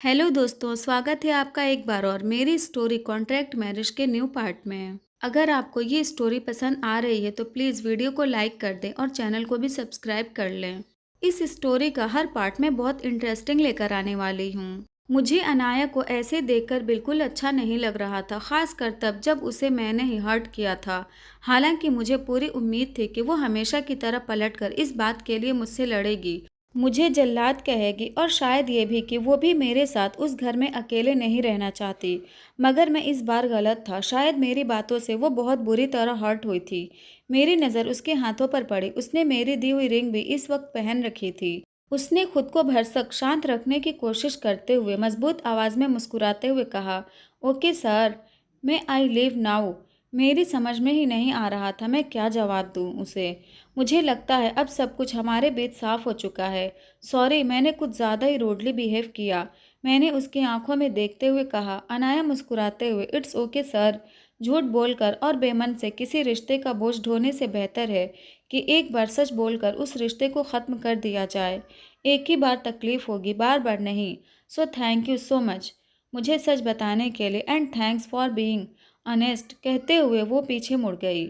Hello दोस्तों, स्वागत है आपका एक बार और मेरी स्टोरी कॉन्ट्रैक्ट मैरिज के न्यू पार्ट में। अगर आपको ये स्टोरी पसंद आ रही है तो प्लीज़ वीडियो को लाइक कर दें और चैनल को भी सब्सक्राइब कर लें। इस स्टोरी का हर पार्ट में बहुत इंटरेस्टिंग लेकर आने वाली हूँ। मुझे अनाया को ऐसे देखकर बिल्कुल अच्छा नहीं लग रहा था, खासकर तब जब उसे मैंने ही हर्ट किया था। हालांकि मुझे पूरी उम्मीद थी कि वो हमेशा की तरह पलटकर इस बात के लिए मुझसे लड़ेगी, मुझे जल्लाद कहेगी और शायद ये भी कि वो भी मेरे साथ उस घर में अकेले नहीं रहना चाहती। मगर मैं इस बार गलत था। शायद मेरी बातों से वो बहुत बुरी तरह हर्ट हुई थी। मेरी नज़र उसके हाथों पर पड़ी। उसने मेरी दी हुई रिंग भी इस वक्त पहन रखी थी। उसने खुद को भरसक शांत रखने की कोशिश करते हुए मजबूत आवाज़ में मुस्कुराते हुए कहा, ओके सर, मैं आई लीव नाउ। मेरी समझ में ही नहीं आ रहा था मैं क्या जवाब दूं उसे। मुझे लगता है अब सब कुछ हमारे बीच साफ हो चुका है। सॉरी, मैंने कुछ ज़्यादा ही रूडली बिहेव किया, मैंने उसकी आंखों में देखते हुए कहा। अनाया मुस्कुराते हुए, इट्स ओके सर। झूठ बोलकर और बेमन से किसी रिश्ते का बोझ ढोने से बेहतर है कि एक बार सच बोलकर उस रिश्ते को ख़त्म कर दिया जाए। एक ही बार तकलीफ होगी, बार बार नहीं। So thank you so much मुझे सच बताने के लिए, and thanks for being honest. कहते हुए वो पीछे मुड़ गई।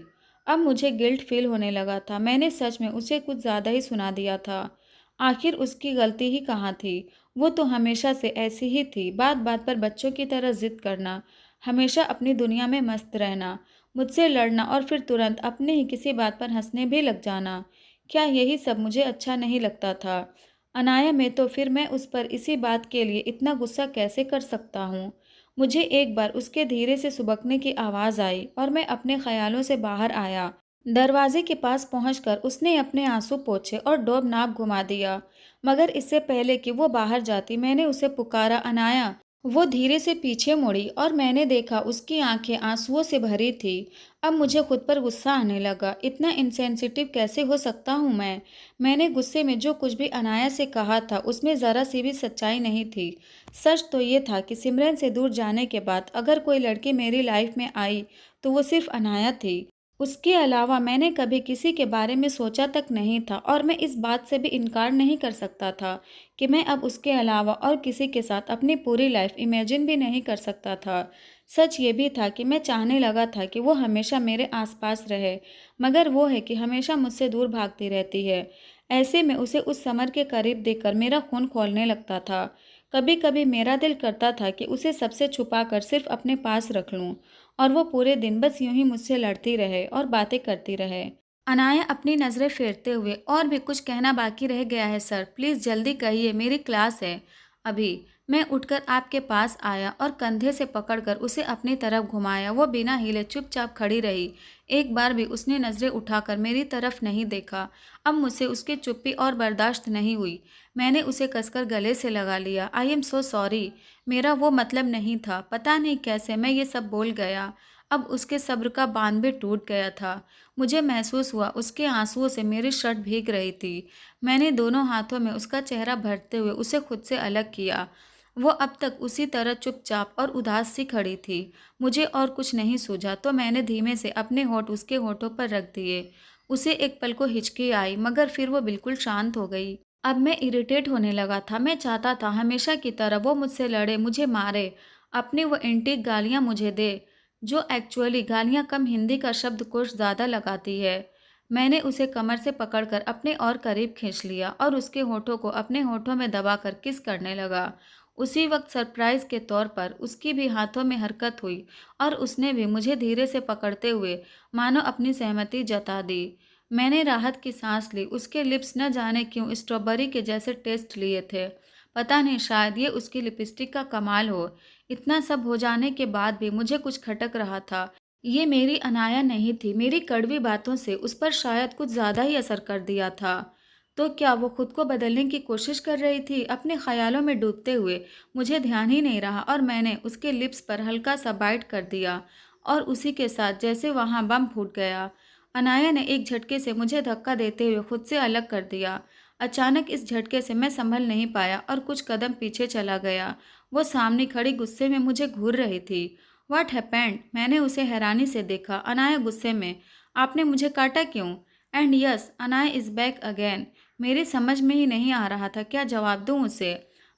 अब मुझे गिल्ट फील होने लगा था। मैंने सच में उसे कुछ ज़्यादा ही सुना दिया था। आखिर उसकी गलती ही कहाँ थी? वो तो हमेशा से ऐसी ही थी, बात बात पर बच्चों की तरह जिद करना, हमेशा अपनी दुनिया में मस्त रहना, मुझसे लड़ना और फिर तुरंत अपने ही किसी बात पर हंसने भी लग जाना। क्या यही सब मुझे अच्छा नहीं लगता था? अनाया में तो फिर मैं उस पर इसी बात के लिए इतना गुस्सा कैसे कर सकता हूँ? मुझे एक बार उसके धीरे से सुबकने की आवाज़ आई और मैं अपने ख्यालों से बाहर आया। दरवाजे के पास पहुंचकर उसने अपने आंसू पोंछे और डोर नाप घुमा दिया। मगर इससे पहले कि वो बाहर जाती, मैंने उसे पुकारा, अनाया। वो धीरे से पीछे मुड़ी और मैंने देखा उसकी आंखें आंसुओं से भरी थी। अब मुझे खुद पर गुस्सा आने लगा। इतना इंसेंसिटिव कैसे हो सकता हूँ मैं? मैंने गुस्से में जो कुछ भी अनाया से कहा था उसमें ज़रा सी भी सच्चाई नहीं थी। सच तो ये था कि सिमरन से दूर जाने के बाद अगर कोई लड़की मेरी लाइफ में आई तो वो सिर्फ अनाया थी। उसके अलावा मैंने कभी किसी के बारे में सोचा तक नहीं था और मैं इस बात से भी इनकार नहीं कर सकता था कि मैं अब उसके अलावा और किसी के साथ अपनी पूरी लाइफ इमेजिन भी नहीं कर सकता था। सच ये भी था कि मैं चाहने लगा था कि वो हमेशा मेरे आसपास रहे, मगर वो है कि हमेशा मुझसे दूर भागती रहती है। ऐसे में उसे उस समर के करीब देखकर मेरा खून खौलने लगता था। कभी कभी मेरा दिल करता था कि उसे सबसे छुपा कर सिर्फ अपने पास रख लूं और वो पूरे दिन बस यूं ही मुझसे लड़ती रहे और बातें करती रहे। अनाया अपनी नज़रें फेरते हुए, और भी कुछ कहना बाकी रह गया है सर, प्लीज़ जल्दी कहिए, मेरी क्लास है अभी। मैं उठकर आपके पास आया और कंधे से पकड़कर उसे अपनी तरफ घुमाया। वो बिना हिले चुपचाप खड़ी रही। एक बार भी उसने नज़रें उठाकर मेरी तरफ नहीं देखा। अब मुझसे उसकी चुप्पी और बर्दाश्त नहीं हुई। मैंने उसे कसकर गले से लगा लिया। आई एम सो सॉरी, मेरा वो मतलब नहीं था। पता नहीं कैसे मैं ये सब बोल गया। अब उसके सब्र का बांध भी टूट गया था। मुझे महसूस हुआ उसके आंसुओं से मेरी शर्ट भीग रही थी। मैंने दोनों हाथों में उसका चेहरा भरते हुए उसे खुद से अलग किया। वो अब तक उसी तरह चुपचाप और उदास सी खड़ी थी। मुझे और कुछ नहीं सूझा तो मैंने धीमे से अपने होंठ उसके होठों पर रख दिए। उसे एक पल को हिचकी आई, मगर फिर वो बिल्कुल शांत हो गई। अब मैं इरिटेट होने लगा था। मैं चाहता था हमेशा की तरह वो मुझसे लड़े, मुझे मारे, अपनी वो एंटीक गालियाँ मुझे दे, जो एक्चुअली गालियाँ कम हिंदी का शब्दकोश ज़्यादा लगाती है। मैंने उसे कमर से पकड़कर अपने और करीब खींच लिया और उसके होठों को अपने होठों में दबाकर किस करने लगा। उसी वक्त सरप्राइज के तौर पर उसकी भी हाथों में हरकत हुई और उसने भी मुझे धीरे से पकड़ते हुए मानो अपनी सहमति जता दी। मैंने राहत की सांस ली। उसके लिप्स न जाने क्यों स्ट्रॉबेरी के जैसे टेस्ट लिए थे। पता नहीं, शायद ये उसकी लिपस्टिक का कमाल हो। इतना सब हो जाने के बाद भी मुझे कुछ खटक रहा था। ये मेरी अनाया नहीं थी। मेरी कड़वी बातों से उस पर शायद कुछ ज़्यादा ही असर कर दिया था। तो क्या वो खुद को बदलने की कोशिश कर रही थी? अपने ख्यालों में डूबते हुए मुझे ध्यान ही नहीं रहा और मैंने उसके लिप्स पर हल्का सा बाइट कर दिया और उसी के साथ जैसे वहाँ बम फूट गया। अनाया ने एक झटके से मुझे धक्का देते हुए खुद से अलग कर दिया। अचानक इस झटके से मैं संभल नहीं पाया और कुछ कदम पीछे चला गया। वो सामने खड़ी गुस्से में मुझे घूर रही थी। What happened? मैंने उसे हैरानी से देखा। अनाया गुस्से में, आपने मुझे काटा क्यों? And yes, Anaya is back again. मेरी समझ में ही नहीं आ रहा था क्या जवाब दूं उसे।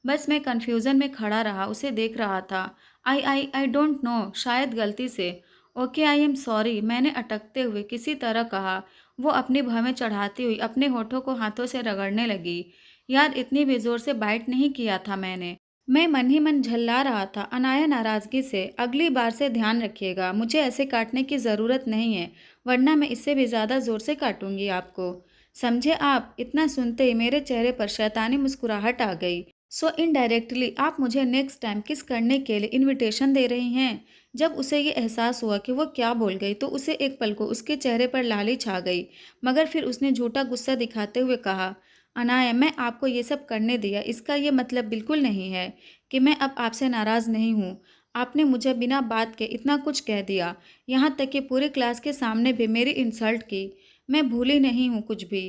बस मैं कन्फ्यूज़न में खड़ा रहा, उसे देख रहा था। आई डोंट नो, शायद गलती से। ओके, आई एम सॉरी, मैंने अटकते हुए किसी तरह कहा। वो अपनी भवें चढ़ाती हुई अपने होठों को हाथों से रगड़ने लगी। यार, इतनी भी ज़ोर से बाइट नहीं किया था मैंने। मैं मन ही मन झल्ला रहा था। अनाया नाराज़गी से, अगली बार से ध्यान रखिएगा, मुझे ऐसे काटने की ज़रूरत नहीं है, वरना मैं इससे भी ज़्यादा ज़ोर से काटूंगी आपको। समझे आप? इतना सुनते ही मेरे चेहरे पर शैतानी मुस्कुराहट आ गई। सो इनडायरेक्टली आप मुझे नेक्स्ट टाइम किस करने के लिए इनविटेशन दे रही हैं? जब उसे ये एहसास हुआ कि वो क्या बोल गई तो उसे एक पल को उसके चेहरे पर लाली छा गई, मगर फिर उसने झूठा गुस्सा दिखाते हुए कहा, अनाया, मैं आपको ये सब करने दिया, इसका ये मतलब बिल्कुल नहीं है कि मैं अब आपसे नाराज़ नहीं हूँ। आपने मुझे बिना बात के इतना कुछ कह दिया, यहाँ तक कि पूरी क्लास के सामने भी मेरी इंसल्ट की। मैं भूली नहीं हूँ कुछ भी।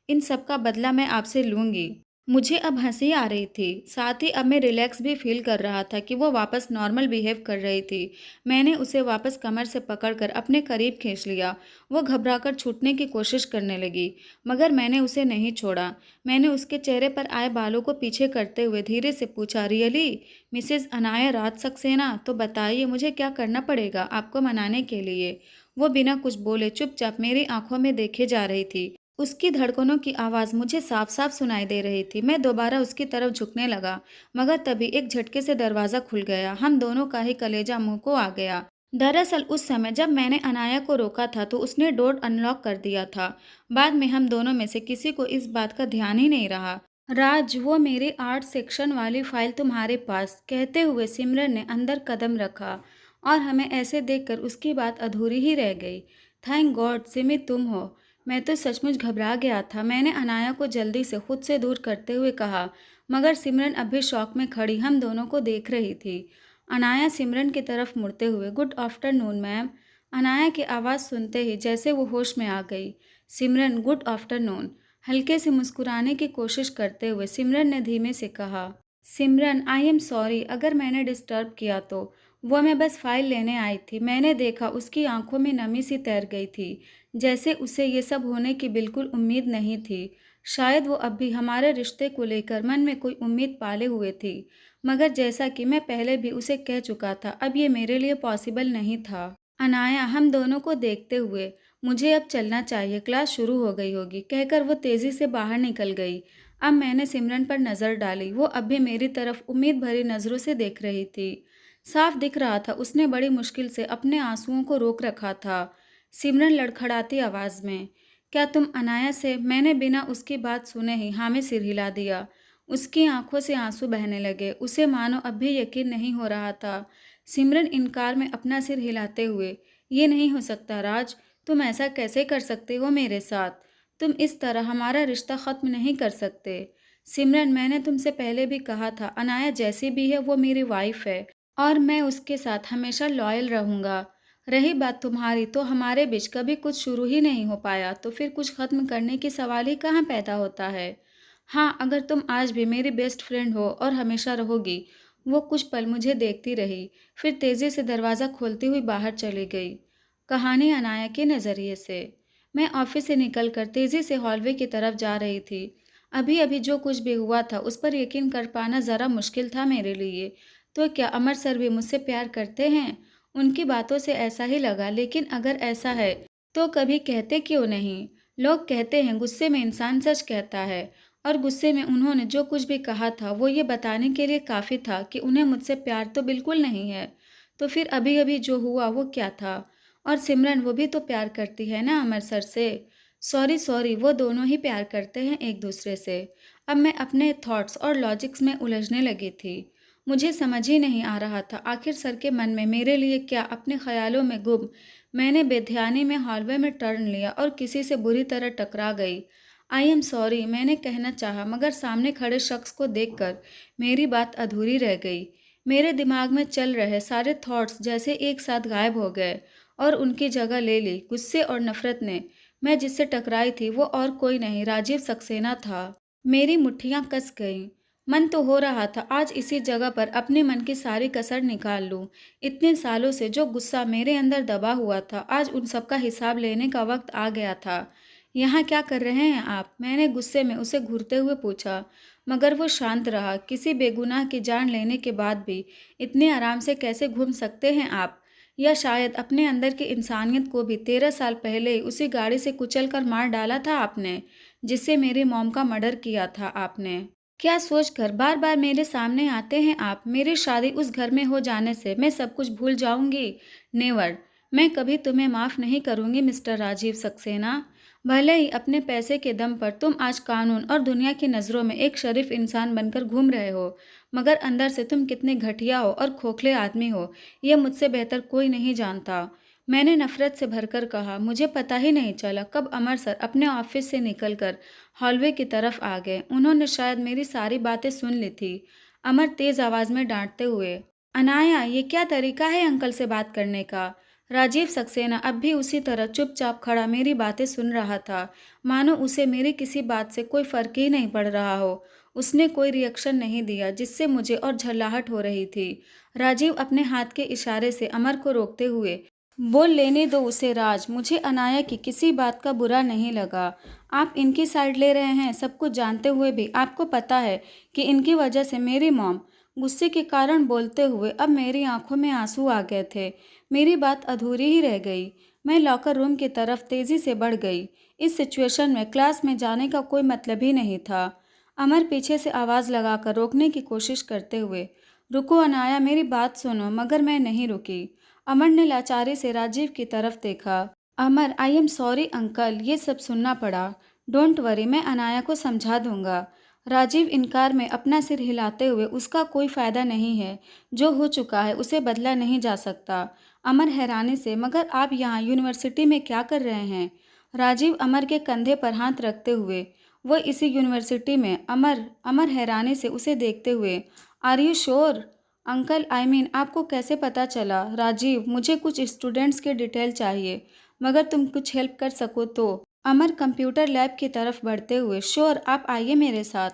इन सब का बदला मैं आपसे लूँगी। मुझे अब हंसी आ रही थी, साथ ही अब मैं रिलैक्स भी फील कर रहा था कि वो वापस नॉर्मल बिहेव कर रही थी। मैंने उसे वापस कमर से पकड़कर अपने करीब खींच लिया। वो घबराकर छूटने की कोशिश करने लगी, मगर मैंने उसे नहीं छोड़ा। मैंने उसके चेहरे पर आए बालों को पीछे करते हुए धीरे से पूछा, रियली मिसेज अनाया राज सक्सेना, तो बताइए मुझे क्या करना पड़ेगा आपको मनाने के लिए? वो बिना कुछ बोले चुपचाप मेरी आंखों में देखे जा रही थी। उसकी धड़कनों की आवाज़ मुझे साफ साफ सुनाई दे रही थी। मैं दोबारा उसकी तरफ झुकने लगा, मगर तभी एक झटके से दरवाज़ा खुल गया। हम दोनों का ही कलेजा मुंह को आ गया। दरअसल उस समय जब मैंने अनाया को रोका था तो उसने डोर अनलॉक कर दिया था। बाद में हम दोनों में से किसी को इस बात का ध्यान ही नहीं रहा। राज, वो मेरी आर्ट सेक्शन वाली फाइल तुम्हारे पास, कहते हुए सिमरन ने अंदर कदम रखा और हमें ऐसे देखकर उसकी बात अधूरी ही रह गई। थैंक गॉड सिमी तुम हो। मैं तो सचमुच घबरा गया था। मैंने अनाया को जल्दी से खुद से दूर करते हुए कहा, मगर सिमरन अब भी शौक में खड़ी हम दोनों को देख रही थी। अनाया सिमरन की तरफ मुड़ते हुए, गुड आफ्टरनून मैम। अनाया की आवाज़ सुनते ही जैसे वो होश में आ गई। सिमरन, गुड आफ्टरनून। हल्के से मुस्कुराने की कोशिश करते हुए सिमरन ने धीमे से कहा, सिमरन आई एम सॉरी अगर मैंने डिस्टर्ब किया तो। वो मैं बस फाइल लेने आई थी। मैंने देखा उसकी आंखों में नमी सी तैर गई थी, जैसे उसे ये सब होने की बिल्कुल उम्मीद नहीं थी। शायद वो अब भी हमारे रिश्ते को लेकर मन में कोई उम्मीद पाले हुए थी, मगर जैसा कि मैं पहले भी उसे कह चुका था, अब ये मेरे लिए पॉसिबल नहीं था। अनाया हम दोनों को देखते हुए, मुझे अब चलना चाहिए, क्लास शुरू हो गई होगी, कहकर वो तेज़ी से बाहर निकल गई। अब मैंने सिमरन पर नज़र डाली। वो अब भी मेरी तरफ उम्मीद भरी नज़रों से देख रही थी। साफ दिख रहा था उसने बड़ी मुश्किल से अपने आंसुओं को रोक रखा था। सिमरन लड़खड़ाती आवाज़ में, क्या तुम अनाया से? मैंने बिना उसकी बात सुने ही हाँ में सिर हिला दिया। उसकी आंखों से आंसू बहने लगे। उसे मानो अब भी यकीन नहीं हो रहा था। सिमरन इनकार में अपना सिर हिलाते हुए, ये नहीं हो सकता राज, तुम ऐसा कैसे कर सकते हो मेरे साथ? तुम इस तरह हमारा रिश्ता ख़त्म नहीं कर सकते। सिमरन, मैंने तुमसे पहले भी कहा था, अनाया जैसी भी है वो मेरी वाइफ है और मैं उसके साथ हमेशा लॉयल रहूँगा। रही बात तुम्हारी, तो हमारे बीच कभी कुछ शुरू ही नहीं हो पाया, तो फिर कुछ ख़त्म करने की सवाल ही कहाँ पैदा होता है। हाँ, अगर तुम आज भी मेरी बेस्ट फ्रेंड हो और हमेशा रहोगी। वो कुछ पल मुझे देखती रही, फिर तेज़ी से दरवाज़ा खोलती हुई बाहर चली गई। कहानी अनाया के नज़रिए से। मैं ऑफिस से निकलकर तेज़ी से हॉलवे की तरफ जा रही थी। अभी अभी जो कुछ भी हुआ था उस पर यकीन कर पाना ज़रा मुश्किल था मेरे लिए। तो क्या अमर सर भी मुझसे प्यार करते हैं? उनकी बातों से ऐसा ही लगा, लेकिन अगर ऐसा है तो कभी कहते क्यों नहीं? लोग कहते हैं गुस्से में इंसान सच कहता है, और गुस्से में उन्होंने जो कुछ भी कहा था वो ये बताने के लिए काफ़ी था कि उन्हें मुझसे प्यार तो बिल्कुल नहीं है। तो फिर अभी अभी जो हुआ वो क्या था? और सिमरन, वो भी तो प्यार करती है ना अमर सर से। सॉरी सॉरी, वो दोनों ही प्यार करते हैं एक दूसरे से। अब मैं अपने थॉट्स और लॉजिक्स में उलझने लगी थी। मुझे समझ ही नहीं आ रहा था आखिर सर के मन में मेरे लिए क्या। अपने ख्यालों में गुम मैंने बेध्यानी में हॉलवे में टर्न लिया और किसी से बुरी तरह टकरा गई। आई एम सॉरी मैंने कहना चाहा, मगर सामने खड़े शख्स को देखकर मेरी बात अधूरी रह गई। मेरे दिमाग में चल रहे सारे थॉट्स जैसे एक साथ गायब हो गए और उनकी जगह ले ली गुस्से और नफरत ने। मैं जिससे टकराई थी वो और कोई नहीं, राजीव सक्सेना था। मेरी मुट्ठियां कस गईं। मन तो हो रहा था आज इसी जगह पर अपने मन की सारी कसर निकाल लूं। इतने सालों से जो गुस्सा मेरे अंदर दबा हुआ था, आज उन सब का हिसाब लेने का वक्त आ गया था। यहाँ क्या कर रहे हैं आप? मैंने गुस्से में उसे घूरते हुए पूछा। मगर वो शांत रहा। किसी बेगुनाह की जान लेने के बाद भी इतने आराम से कैसे घूम सकते हैं आप? या शायद अपने अंदर की इंसानियत को भी 13 साल पहले उसी गाड़ी से कुचल कर मार डाला था आपने, जिससे मेरी मॉम का मर्डर किया था आपने। क्या सोचकर बार-बार मेरे सामने आते हैं आप? मेरी शादी उस घर में हो जाने से मैं सब कुछ भूल जाऊँगी? नेवर! मैं कभी तुम्हें माफ़ नहीं करूँगी मिस्टर राजीव सक्सेना। भले ही अपने पैसे के दम पर तुम आज कानून और दुनिया की नज़रों में एक शरीफ इंसान बनकर घूम रहे हो, मगर अंदर से तुम कितने घटिया हो और खोखले आदमी हो, ये मुझसे बेहतर कोई नहीं जानता। मैंने नफ़रत से भरकर कहा, मुझे पता ही नहीं चला कब अमर सर अपने ऑफ़िस से निकलकर हॉलवे की तरफ आ गए। उन्होंने शायद मेरी सारी बातें सुन ली थी। अमर तेज़ आवाज़ में डाँटते हुए, अनाया, ये क्या तरीका है अंकल से बात करने का? राजीव सक्सेना अब भी उसी तरह चुपचाप खड़ा मेरी बातें सुन रहा था, मानो उसे मेरी किसी बात से कोई फ़र्क ही नहीं पड़ रहा हो। उसने कोई रिएक्शन नहीं दिया, जिससे मुझे और झल्लाहट हो रही थी। राजीव अपने हाथ के इशारे से अमर को रोकते हुए, बोल लेने दो उसे राज, मुझे अनाया की किसी बात का बुरा नहीं लगा। आप इनकी साइड ले रहे हैं, सब कुछ जानते हुए भी। आपको पता है कि इनकी वजह से मेरी मॉम, गुस्से के कारण बोलते हुए अब मेरी आंखों में आंसू आ गए थे। मेरी बात अधूरी ही रह गई। मैं लॉकर रूम की तरफ तेज़ी से बढ़ गई। इस सिचुएशन में क्लास में जाने का कोई मतलब ही नहीं था। अमर पीछे से आवाज़ लगाकर रोकने की कोशिश करते हुए, रुको अनाया, मेरी बात सुनो, मगर मैं नहीं रुकी। अमर ने लाचारी से राजीव की तरफ देखा। अमर, आई एम सॉरी अंकल, ये सब सुनना पड़ा। डोंट वरी, मैं अनाया को समझा दूंगा। राजीव इनकार में अपना सिर हिलाते हुए, उसका कोई फ़ायदा नहीं है। जो हो चुका है उसे बदला नहीं जा सकता। अमर हैरानी से, मगर आप यहाँ यूनिवर्सिटी में क्या कर रहे हैं? राजीव अमर के कंधे पर हाथ रखते हुए, वो इसी यूनिवर्सिटी में। अमर हैरानी से उसे देखते हुए, are you sure? Uncle, I mean आपको कैसे पता चला? राजीव, मुझे कुछ स्टूडेंट्स के डिटेल चाहिए, मगर तुम कुछ हेल्प कर सको तो। अमर कंप्यूटर लैब की तरफ बढ़ते हुए, श्योर, आप आइए मेरे साथ।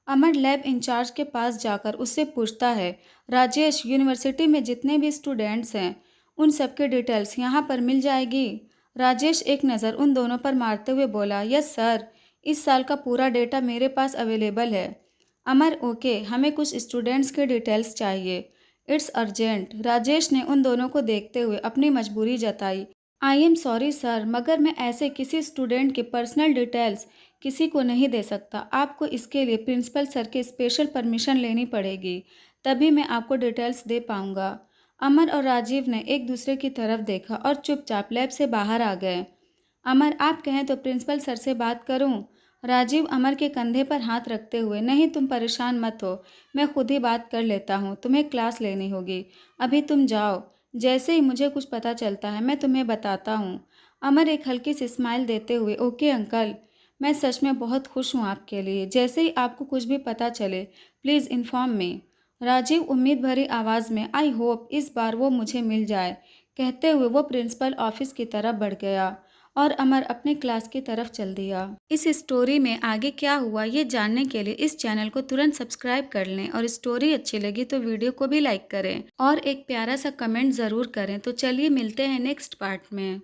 अमर लैब इंचार्ज के पास जाकर उससे पूछता है, राजेश, यूनिवर्सिटी में जितने भी स्टूडेंट्स हैं उन सबके डिटेल्स यहाँ पर मिल जाएगी? राजेश एक नज़र उन दोनों पर मारते हुए बोला, यस सर, इस साल का पूरा डेटा मेरे पास अवेलेबल है। अमर, ओके, हमें कुछ स्टूडेंट्स के डिटेल्स चाहिए, इट्स अर्जेंट। राजेश ने उन दोनों को देखते हुए अपनी मजबूरी जताई, आई एम सॉरी सर, मगर मैं ऐसे किसी स्टूडेंट के पर्सनल डिटेल्स किसी को नहीं दे सकता। आपको इसके लिए प्रिंसिपल सर की स्पेशल परमिशन लेनी पड़ेगी, तभी मैं आपको डिटेल्स दे पाऊंगा। अमर और राजीव ने एक दूसरे की तरफ देखा और चुपचाप लैब से बाहर आ गए। अमर, आप कहें तो प्रिंसिपल सर से बात करूं? राजीव अमर के कंधे पर हाथ रखते हुए, नहीं, तुम परेशान मत हो, मैं खुद ही बात कर लेता हूँ। तुम्हें क्लास लेनी होगी, अभी तुम जाओ। जैसे ही मुझे कुछ पता चलता है मैं तुम्हें बताता हूँ। अमर एक हल्की सी स्माइल देते हुए, ओके अंकल, मैं सच में बहुत खुश हूँ आपके लिए। जैसे ही आपको कुछ भी पता चले प्लीज़ इन्फॉर्म मी। राजीव उम्मीद भरी आवाज़ में, आई होप इस बार वो मुझे मिल जाए, कहते हुए वो प्रिंसिपल ऑफिस की तरफ बढ़ गया और अमर अपने क्लास की तरफ चल दिया। इस स्टोरी में आगे क्या हुआ ये जानने के लिए इस चैनल को तुरंत सब्सक्राइब कर लें और स्टोरी अच्छी लगी तो वीडियो को भी लाइक करें और एक प्यारा सा कमेंट ज़रूर करें। तो चलिए मिलते हैं नेक्स्ट पार्ट में।